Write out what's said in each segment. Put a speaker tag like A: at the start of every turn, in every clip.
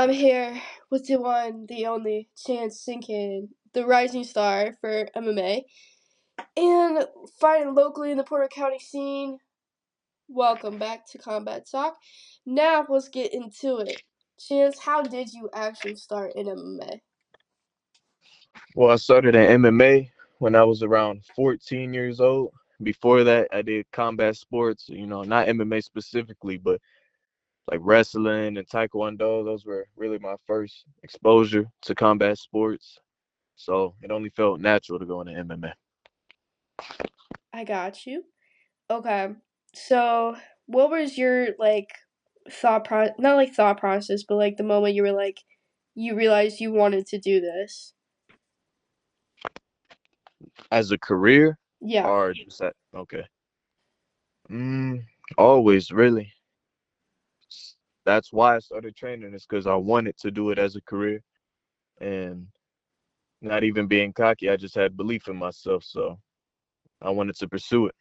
A: I'm here with the one, the only Chance Sincan, the rising star for MMA, and fighting locally in the Porter County scene. Welcome back to Combat Talk. Now let's get into it. Chance, how did you actually start in MMA?
B: Well, I started in MMA when I was around 14 years old. Before that, I did combat sports, not MMA specifically, but like wrestling and taekwondo. Those were really my first exposure to combat sports. So it only felt natural to go into MMA.
A: I got you. Okay, so what was your not like thought process, but like the moment you were like you realized you wanted to do this?
B: As a career,
A: Yeah.
B: or just that? Okay. Mm, always, really. That's why I started training, is because I wanted to do it as a career. And not even being cocky, I just had belief in myself. So I wanted to pursue it.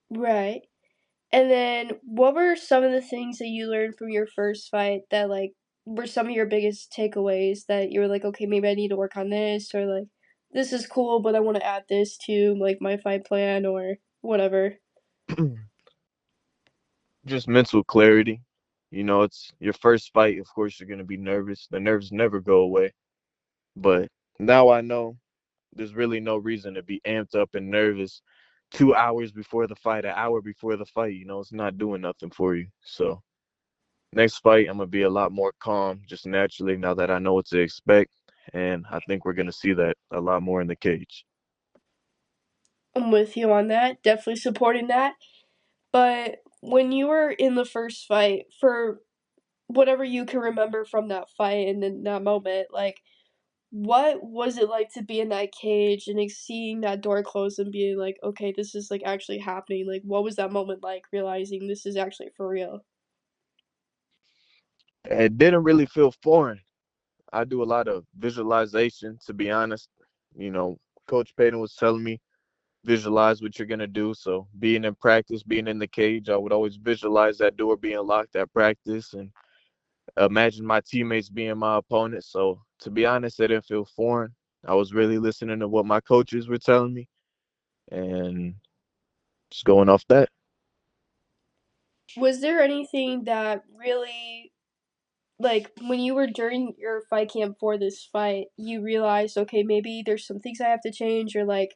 A: Right. And then what were some of the things that you learned from your first fight that like were some of your biggest takeaways that you were like, okay, maybe I need to work on this, or like this is cool, but I want to add this to like my fight plan or whatever.
B: Just mental clarity. It's your first fight. Of course, you're going to be nervous. The nerves never go away. But now I know there's really no reason to be amped up and nervous 2 hours before the fight, an hour before the fight. It's not doing nothing for you. So, next fight, I'm going to be a lot more calm just naturally now that I know what to expect. And I think we're going to see that a lot more in the cage.
A: I'm with you on that. Definitely supporting that. But when you were in the first fight, for whatever you can remember from that fight and in that moment, like what was it like to be in that cage and like seeing that door close and being like, okay, this is like actually happening? Like, what was that moment like realizing this is actually for real?
B: It didn't really feel foreign. I do a lot of visualization, to be honest. You know, Coach Payton was telling me visualize what you're gonna do. So being in practice, being in the cage, I would always visualize that door being locked at practice and imagine my teammates being my opponents. So to be honest, it didn't feel foreign. I was really listening to what my coaches were telling me and just going off that.
A: Was there anything that really, like, when you were during your fight camp for this fight, you realized, okay, maybe there's some things I have to change, or like,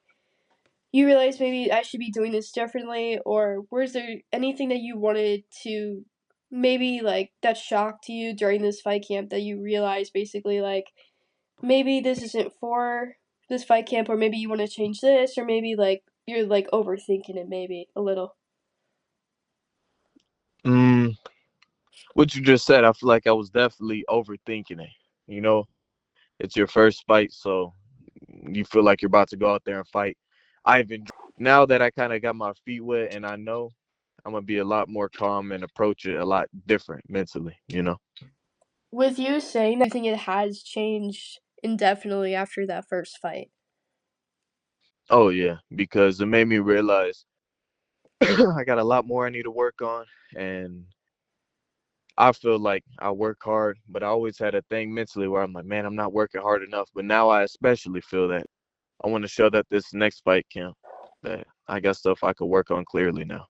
A: you realize maybe I should be doing this differently, or was there anything that you wanted to maybe like that shocked you during this fight camp that you realized basically like maybe this isn't for this fight camp, or maybe you want to change this, or maybe like you're like overthinking it maybe a little?
B: Mm, what you just said, I feel like I was definitely overthinking it. You know, it's your first fight, so you feel like you're about to go out there and fight Ivan. Now that I kind of got my feet wet and I know, I'm gonna be a lot more calm and approach it a lot different mentally.
A: With you saying that, do you think it has changed indefinitely after that first fight?
B: Oh yeah, because it made me realize I got a lot more I need to work on, and I feel like I work hard, but I always had a thing mentally where I'm like, man, I'm not working hard enough. But now I especially feel that I want to show that this next fight camp that I got stuff I could work on clearly now.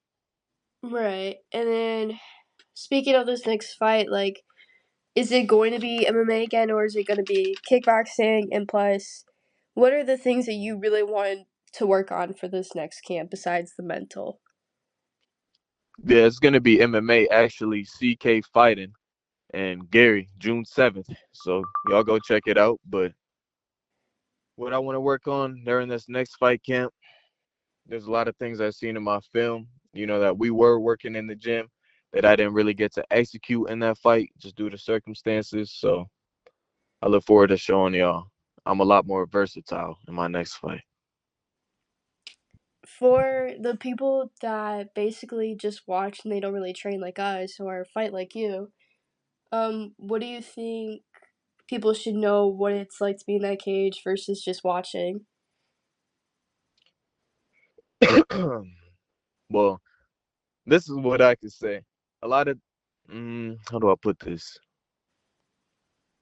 A: Right. And then speaking of this next fight, like, is it going to be MMA again, or is it going to be kickboxing? And plus, what are the things that you really want to work on for this next camp besides the mental?
B: Yeah, it's gonna be MMA actually, CK fighting and Gary June 7th. So y'all go check it out. But what I want to work on during this next fight camp, there's a lot of things I've seen in my film, that we were working in the gym that I didn't really get to execute in that fight just due to circumstances. So I look forward to showing y'all I'm a lot more versatile in my next fight.
A: For the people that basically just watch and they don't really train like us or fight like you, what do you think people should know what it's like to be in that cage versus just watching?
B: Well, this is what I could say. A lot of how do I put this?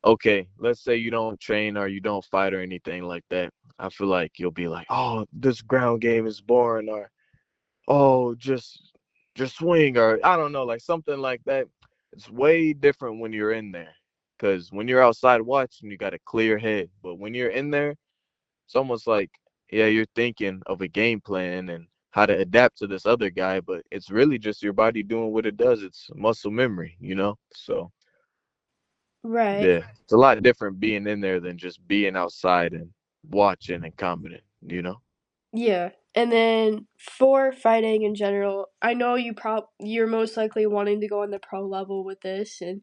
B: Okay, let's say you don't train or you don't fight or anything like that. I feel like you'll be like, oh, this ground game is boring, or oh, just swing, or I don't know, like something like that. It's way different when you're in there, because when you're outside watching, you got a clear head, but when you're in there, it's almost like, yeah, you're thinking of a game plan and how to adapt to this other guy, but it's really just your body doing what it does. It's muscle memory, you know? So,
A: Right.
B: yeah, it's a lot different being in there than just being outside and watching and commenting, you know?
A: Yeah. And then for fighting in general, I know you're most likely wanting to go on the pro level with this and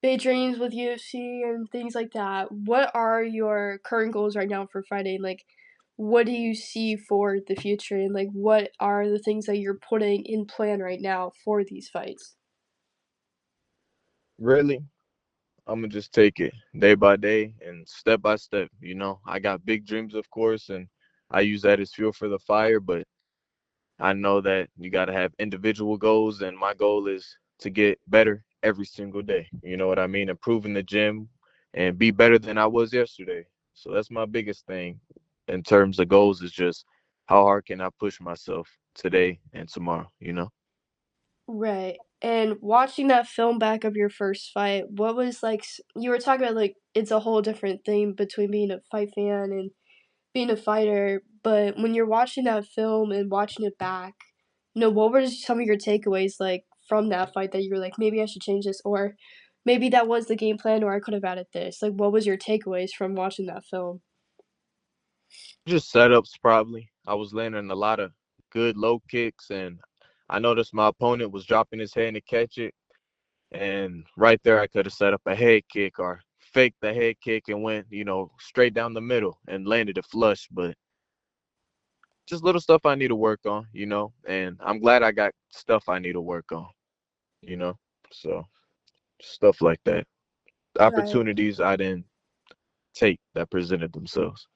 A: big dreams with UFC and things like that. What are your current goals right now for fighting? Like, what do you see for the future, and like, what are the things that you're putting in plan right now for these fights?
B: Really, I'm gonna just take it day by day and step by step, you know? I got big dreams, of course, and I use that as fuel for the fire, but I know that you got to have individual goals, and my goal is to get better every single day. You know what I mean? Improve in the gym and be better than I was yesterday. So that's my biggest thing in terms of goals is just how hard can I push myself today and tomorrow, you know?
A: Right. And watching that film back of your first fight, what was like? You were talking about like it's a whole different thing between being a fight fan and being a fighter, but when you're watching that film and watching it back, what were some of your takeaways like from that fight that you were like, maybe I should change this, or maybe that was the game plan, or I could have added this. Like, what was your takeaways from watching that film?
B: Just setups, probably. I was landing a lot of good low kicks, and I noticed my opponent was dropping his hand to catch it. And right there, I could have set up a head kick or faked the head kick and went, straight down the middle and landed it flush. But just little stuff I need to work on, and I'm glad I got stuff I need to work on, you know. So stuff like that.
A: Right.
B: Opportunities I didn't take that presented themselves.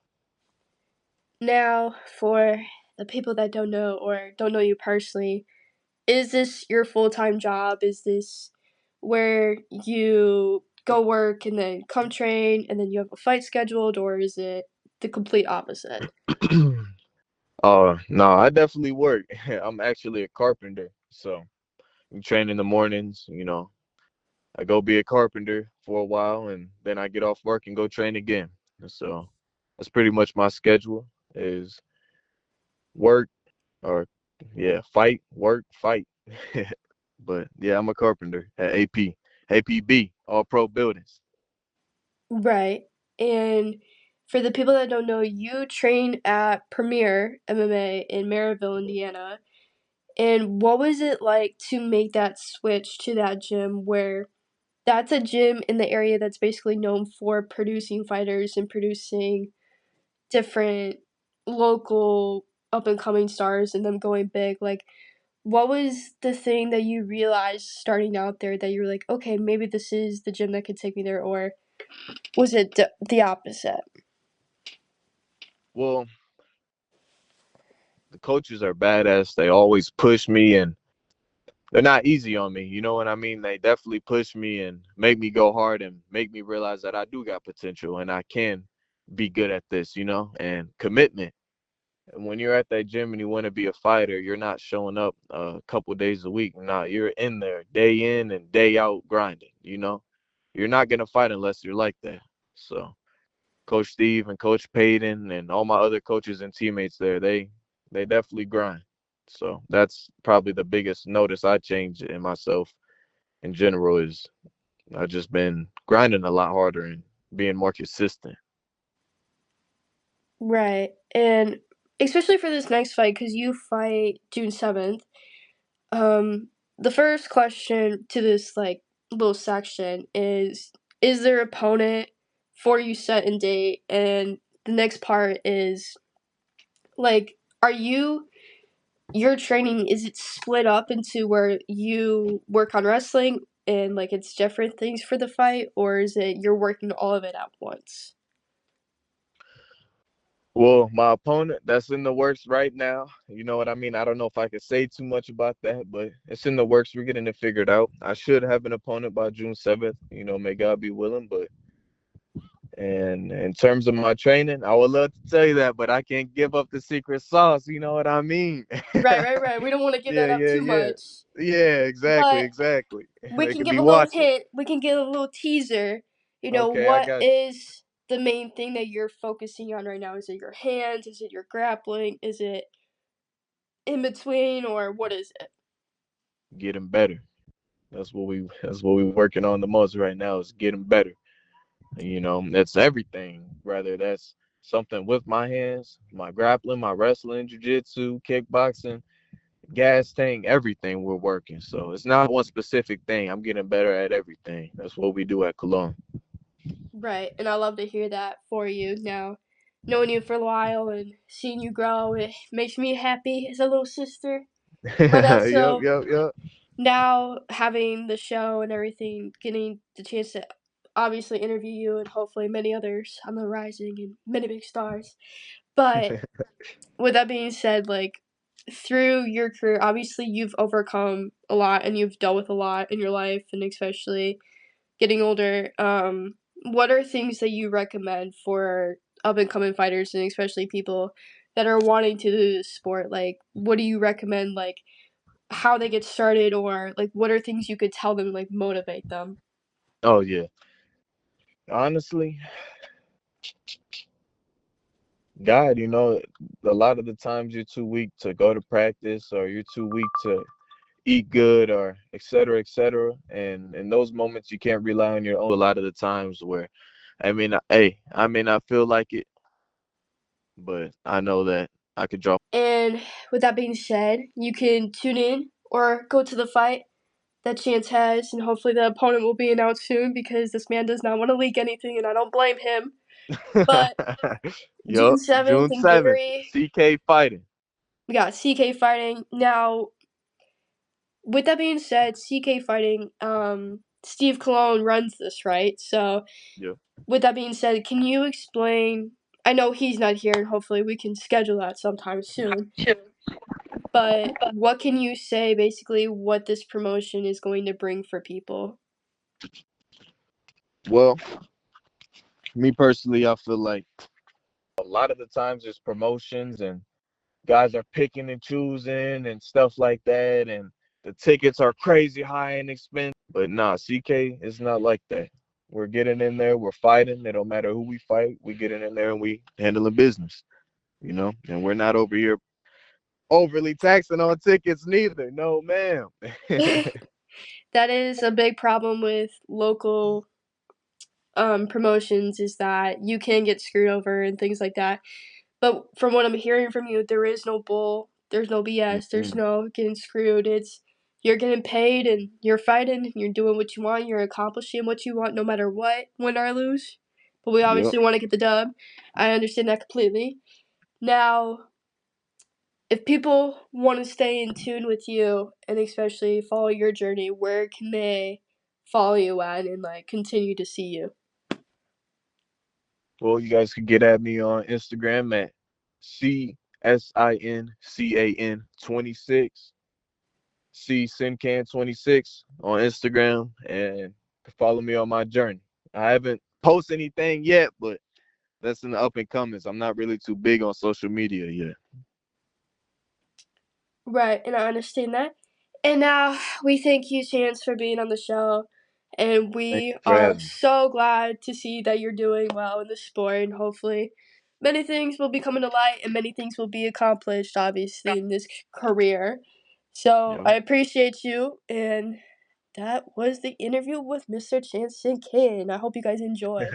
A: Now, for the people that don't know or don't know you personally, is this your full time job? Is this where you go work and then come train and then you have a fight scheduled, or is it the complete opposite?
B: No, I definitely work. I'm actually a carpenter, so we train in the mornings. I go be a carpenter for a while, and then I get off work and go train again. So that's pretty much my schedule is work or yeah, fight, work, fight. But yeah, I'm a carpenter at APB, All Pro Buildings.
A: Right. And for the people that don't know, you train at Premier MMA in Maryville, Indiana. And what was it like to make that switch to that gym where that's a gym in the area that's basically known for producing fighters and producing different local up and coming stars and them going big? Like, what was the thing that you realized starting out there that you were like, okay, maybe this is the gym that could take me there, or was it the opposite?
B: Well, the coaches are badass. They always push me and they're not easy on me. You know what I mean? They definitely push me and make me go hard and make me realize that I do got potential and I can be good at this, and commitment. And when you're at that gym and you want to be a fighter, you're not showing up a couple days a week. Nah, you're in there day in and day out grinding. You're not going to fight unless you're like that. So Coach Steve and Coach Payton and all my other coaches and teammates there, they definitely grind. So that's probably the biggest notice I changed in myself in general is I've just been grinding a lot harder and being more consistent.
A: Right. And especially for this next fight, because you fight June 7th, the first question to this, like, little section is there opponent for you set and date? And the next part is, like, are your training, is it split up into where you work on wrestling and, like, it's different things for the fight, or is it you're working all of it at once?
B: Well, my opponent, that's in the works right now. You know what I mean? I don't know if I can say too much about that, but it's in the works. We're getting it figured out. I should have an opponent by June 7th. May God be willing. But and in terms of my training, I would love to tell you that, but I can't give up the secret sauce. You know what I mean?
A: Right, right, right. We don't want to give
B: Yeah,
A: that up
B: yeah,
A: too
B: yeah.
A: much.
B: Yeah, exactly,
A: But
B: exactly.
A: we
B: They
A: can
B: could
A: give
B: be
A: a little
B: watching.
A: hint. We can give a little teaser.
B: Okay, I
A: What
B: got
A: is the main thing that you're focusing on right now? Is it your hands? Is it your grappling? Is it in between, or what is it?
B: you. Getting better. That's what we working on the most right now is getting better. That's everything. Rather that's something with my hands, my grappling, my wrestling, jiu-jitsu, kickboxing, gas tank, everything we're working. So it's not one specific thing. I'm getting better at everything. That's what we do at Cologne.
A: Right, and I love to hear that for you now. Knowing you for a while and seeing you grow, it makes me happy as a little sister. But
B: Yep,
A: also,
B: yep, yep.
A: now having the show and everything, getting the chance to obviously interview you and hopefully many others on the rising and many big stars. But with that being said, like through your career, obviously you've overcome a lot and you've dealt with a lot in your life, and especially getting older. What are things that you recommend for up and coming fighters and especially people that are wanting to do this sport? Like, what do you recommend? Like, how they get started, or like, what are things you could tell them, like, motivate them?
B: Oh yeah. Honestly, God, a lot of the times you're too weak to go to practice or you're too weak to eat good or et cetera, et cetera. And in those moments, you can't rely on your own. A lot of the times where, I may not feel like it, but I know that I could draw.
A: And with that being said, you can tune in or go to the fight that Chance has, and hopefully the opponent will be announced soon because this man does not want to leak anything, and I don't blame him. But June
B: Yup,
A: 7th
B: June
A: in
B: 7th,
A: Gary,
B: CK fighting.
A: we got CK fighting. Now, with that being said, CK fighting, Steve Cologne runs this, right? So,
B: Yep.
A: with that being said, can you explain? I know he's not here, and hopefully we can schedule that sometime soon. But what can you say basically what this promotion is going to bring for people?
B: Well, me personally, I feel like a lot of the times it's promotions and guys are picking and choosing and stuff like that, and the tickets are crazy high and expensive. But nah, CK is not like that. We're getting in there, we're fighting. It don't matter who we fight, we getting in there and we handling business, and we're not over here overly taxing on tickets neither. No, ma'am.
A: That is a big problem with local promotions, is that you can get screwed over and things like that. But from what I'm hearing from you, there is no bull, there's no BS, there's
B: Mm-mm.
A: no getting screwed. It's you're getting paid and you're fighting, you're doing what you want, you're accomplishing what you want no matter what, win or lose. But we
B: Yep.
A: obviously want to get the dub. I understand that completely. Now, if people want to stay in tune with you and especially follow your journey, where can they follow you at and like continue to see you?
B: Well, you guys can get at me on Instagram at CSINCAN26. See Sincan 26 on Instagram and follow me on my journey. I haven't posted anything yet, but that's in the up and comings. I'm not really too big on social media yet.
A: Right, and I understand that. And now we thank you, Chance, for being on the show. And
B: Thank
A: we
B: you for
A: are
B: having me.
A: so glad to see that you're doing well in the sport. And hopefully, many things will be coming to light and many things will be accomplished, obviously, in this career. So I
B: Yo.
A: appreciate you. And that was the interview with Mr. Chance Sinkin. I hope you guys enjoyed.